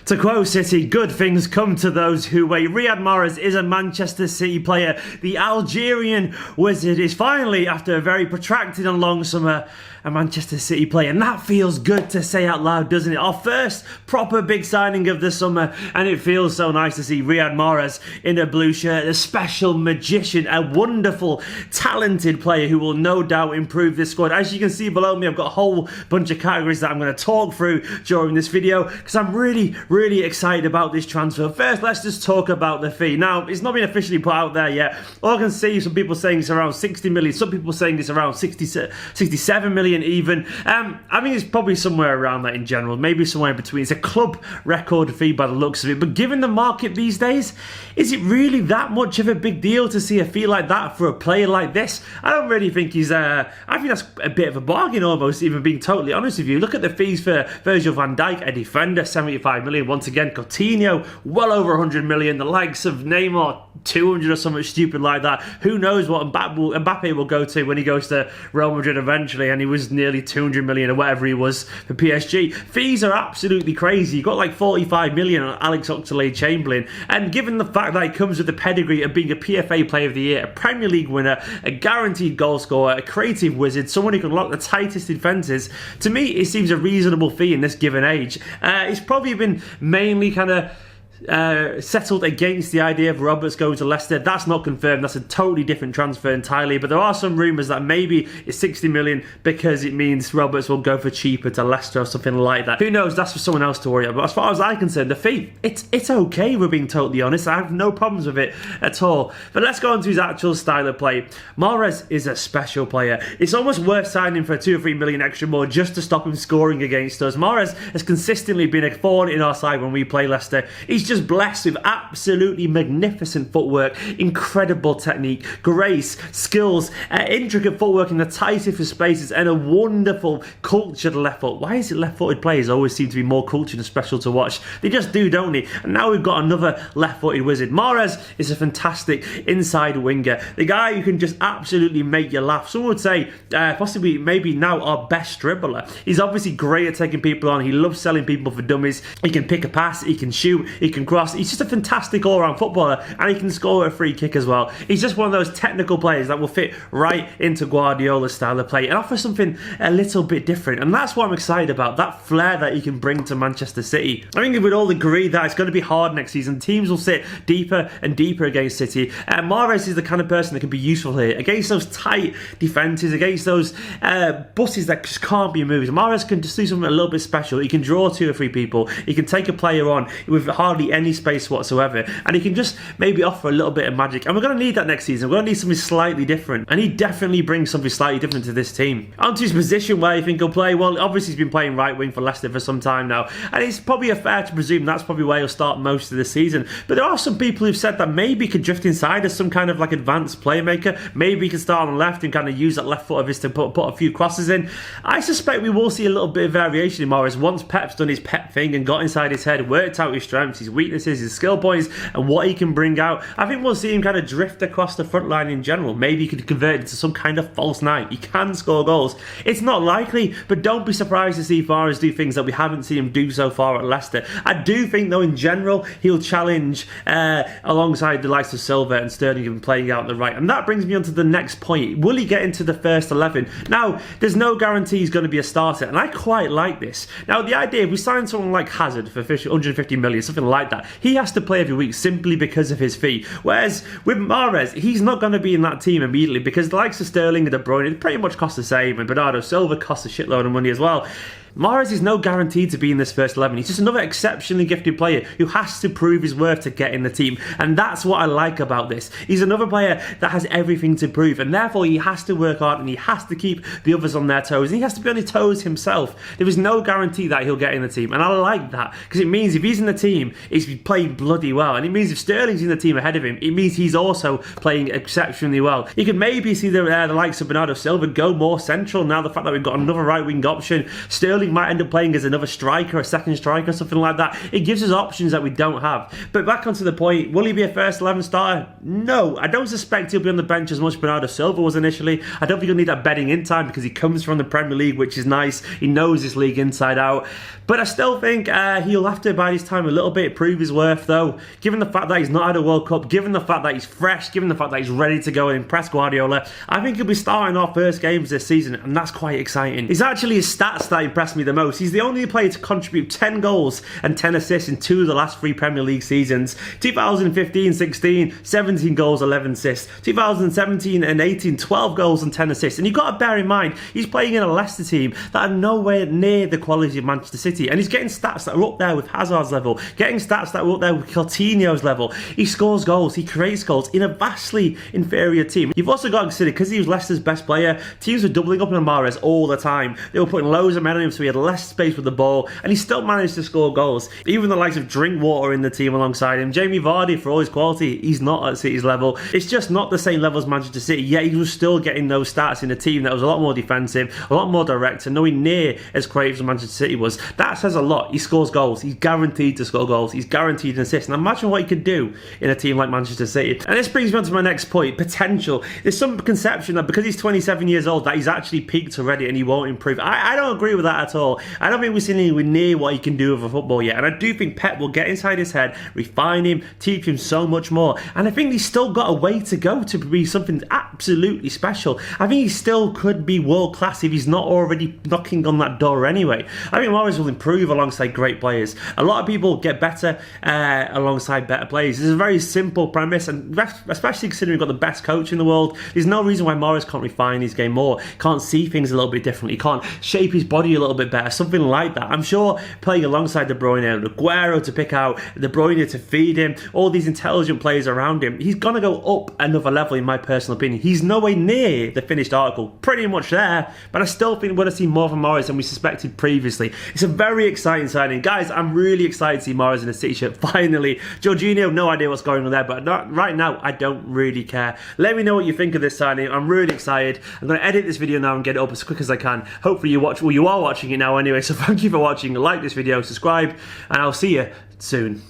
To quote City, good things come to those who wait. Riyad Mahrez is a Manchester City player. The Algerian wizard is finally, after a very protracted and long summer, a Manchester City player. And that feels good to say out loud, doesn't it? Our first proper big signing of the summer. And it feels so nice to see Riyad Mahrez in a blue shirt. A special magician, a wonderful, talented player who will no doubt improve this squad. As you can see below me, I've got a whole bunch of categories that I'm going to talk through during this video, because I'm really excited about this transfer. First, let's just talk about the fee. Now, it's not been officially put out there yet. All I can see, some people saying it's around 60 million, some people saying it's around 67 million even. I think it's probably somewhere around that in general, maybe somewhere in between. It's a club record fee by the looks of it, but given the market these days, is it really that much of a big deal to see a fee like that for a player like this? I don't really think he's, I think that's a bit of a bargain almost, even being totally honest with you. Look at the fees for Virgil van Dijk, a defender, 75 million. Once again, Coutinho, well over 100 million. The likes of Neymar, 200 or something stupid like that. Who knows what Mbappe will go to when he goes to Real Madrid eventually, and he was nearly 200 million or whatever he was for PSG. Fees are absolutely crazy. You got like 45 million on Alex Oxlade-Chamberlain, and given the fact that he comes with the pedigree of being a PFA Player of the Year, a Premier League winner, a guaranteed goal scorer, a creative wizard, someone who can lock the tightest defences, to me it seems a reasonable fee in this given age. It's probably been mainly kind of settled against the idea of Roberts going to Leicester. That's not confirmed. That's a totally different transfer entirely, but there are some rumours that maybe it's 60 million because it means Roberts will go for cheaper to Leicester or something like that. Who knows? That's for someone else to worry about. But as far as I'm concerned, the fee, it's okay, we're being totally honest. I have no problems with it at all. But let's go on to his actual style of play. Mahrez is a special player. It's almost worth signing for 2 or 3 million extra more just to stop him scoring against us. Mahrez has consistently been a thorn in our side when we play Leicester. He's just blessed with absolutely magnificent footwork, incredible technique, grace, skills, intricate footwork in the tightest of spaces, and a wonderful cultured left foot. Why is it left-footed players always seem to be more cultured and special to watch? They just do, don't they? And now we've got another left-footed wizard. Mahrez is a fantastic inside winger. The guy who can just absolutely make you laugh. Some would say possibly maybe now our best dribbler. He's obviously great at taking people on. He loves selling people for dummies. He can pick a pass, he can shoot, he can cross. He's just a fantastic all-round footballer, and he can score a free kick as well. He's just one of those technical players that will fit right into Guardiola's style of play and offer something a little bit different, and that's what I'm excited about, that flair that he can bring to Manchester City. I think we'd all agree that it's going to be hard next season. Teams will sit deeper and deeper against City, and Mahrez is the kind of person that can be useful here against those tight defences, against those buses that just can't be moved. Mahrez can just do something a little bit special. He can draw 2 or 3 people. He can take a player on with hardly any space whatsoever, and he can just maybe offer a little bit of magic, and we're going to need that next season. We're going to need something slightly different, and he definitely brings something slightly different to this team. Onto his position, where you think he'll play. Well, obviously he's been playing right wing for Leicester for some time now, and it's probably fair to presume that's probably where he'll start most of the season, but there are some people who've said that maybe he could drift inside as some kind of like advanced playmaker. Maybe he can start on the left and kind of use that left foot of his to put a few crosses in. I suspect we will see a little bit of variation in Mahrez once Pep's done his Pep thing and got inside his head, worked out his strengths, his weaknesses, his skill points, and what he can bring out. I think we'll see him kind of drift across the front line in general. Maybe he could convert it into some kind of false nine. He can score goals. It's not likely, but don't be surprised to see Mahrez do things that we haven't seen him do so far at Leicester. I do think, though, in general, he'll challenge alongside the likes of Silva and Sterling and playing out on the right. And that brings me on to the next point. Will he get into the first 11? Now, there's no guarantee he's going to be a starter, and I quite like this. Now, the idea, if we sign someone like Hazard for 150 million, something like that, he has to play every week simply because of his fee. Whereas with Mahrez, he's not going to be in that team immediately because the likes of Sterling and De Bruyne pretty much cost the same, and Bernardo Silva costs a shitload of money as well. Mahrez is no guarantee to be in this first 11. He's just another exceptionally gifted player who has to prove his worth to get in the team. And that's what I like about this. He's another player that has everything to prove, and therefore he has to work hard and he has to keep the others on their toes. And he has to be on his toes himself. There is no guarantee that he'll get in the team. And I like that because it means if he's in the team, he's playing bloody well. And it means if Sterling's in the team ahead of him, it means he's also playing exceptionally well. You could maybe see the likes of Bernardo Silva go more central now, the fact that we've got another right wing option. Sterling Sterling might end up playing as another striker, a second striker, something like that. It gives us options that we don't have. But back onto the point, will he be a first 11 starter? No, I don't suspect he'll be on the bench as much as Bernardo Silva was initially. I don't think he'll need that bedding in time because he comes from the Premier League, which is nice. He knows this league inside out. But I still think he'll have to bide his time a little bit, prove his worth though. Given the fact that he's not had a World Cup, given the fact that he's fresh, given the fact that he's ready to go and impress Guardiola, I think he'll be starting our first games this season, and that's quite exciting. It's actually his stats that impress me the most. He's the only player to contribute 10 goals and 10 assists in 2 of the last 3 Premier League seasons. 2015-16, 17 goals, 11 assists. 2017 and 18, 12 goals and 10 assists. And you've got to bear in mind, he's playing in a Leicester team that are nowhere near the quality of Manchester City. And he's getting stats that are up there with Hazard's level, getting stats that are up there with Coutinho's level. He scores goals, he creates goals in a vastly inferior team. You've also got to consider, because he was Leicester's best player, teams were doubling up on Mahrez all the time. They were putting loads of men on him so he had less space with the ball, and he still managed to score goals. Even the likes of Drinkwater in the team alongside him. Jamie Vardy, for all his quality, he's not at City's level. It's just not the same level as Manchester City, yet he was still getting those stats in a team that was a lot more defensive, a lot more direct, and nowhere near as creative as Manchester City was. That says a lot. He scores goals. He's guaranteed to score goals. He's guaranteed an assist. And imagine what he could do in a team like Manchester City. And this brings me on to my next point, potential. There's some conception that because he's 27 years old, that he's actually peaked already and he won't improve. I don't agree with that at all. I don't think we've seen anywhere near what he can do with a football yet. And I do think Pep will get inside his head, refine him, teach him so much more. And I think he's still got a way to go to be something absolutely special. I think he still could be world class if he's not already knocking on that door anyway. I think Mahrez will improve alongside great players. A lot of people get better alongside better players. It's a very simple premise, and especially considering we've got the best coach in the world, there's no reason why Mahrez can't refine his game more, can't see things a little bit differently, can't shape his body a little bit better, something like that. I'm sure playing alongside De Bruyne, Aguero to pick out, De Bruyne to feed him, all these intelligent players around him, he's going to go up another level in my personal opinion. He's nowhere near the finished article, pretty much there, but I still think we're going to see more from Mahrez than we suspected previously. It's a very exciting signing. Guys, I'm really excited to see Mahrez in a City shirt, finally. Jorginho, no idea what's going on there, but right now, I don't really care. Let me know what you think of this signing. I'm really excited. I'm going to edit this video now and get it up as quick as I can. Hopefully you are watching it now anyway, so thank you for watching. Like this video, subscribe, and I'll see you soon.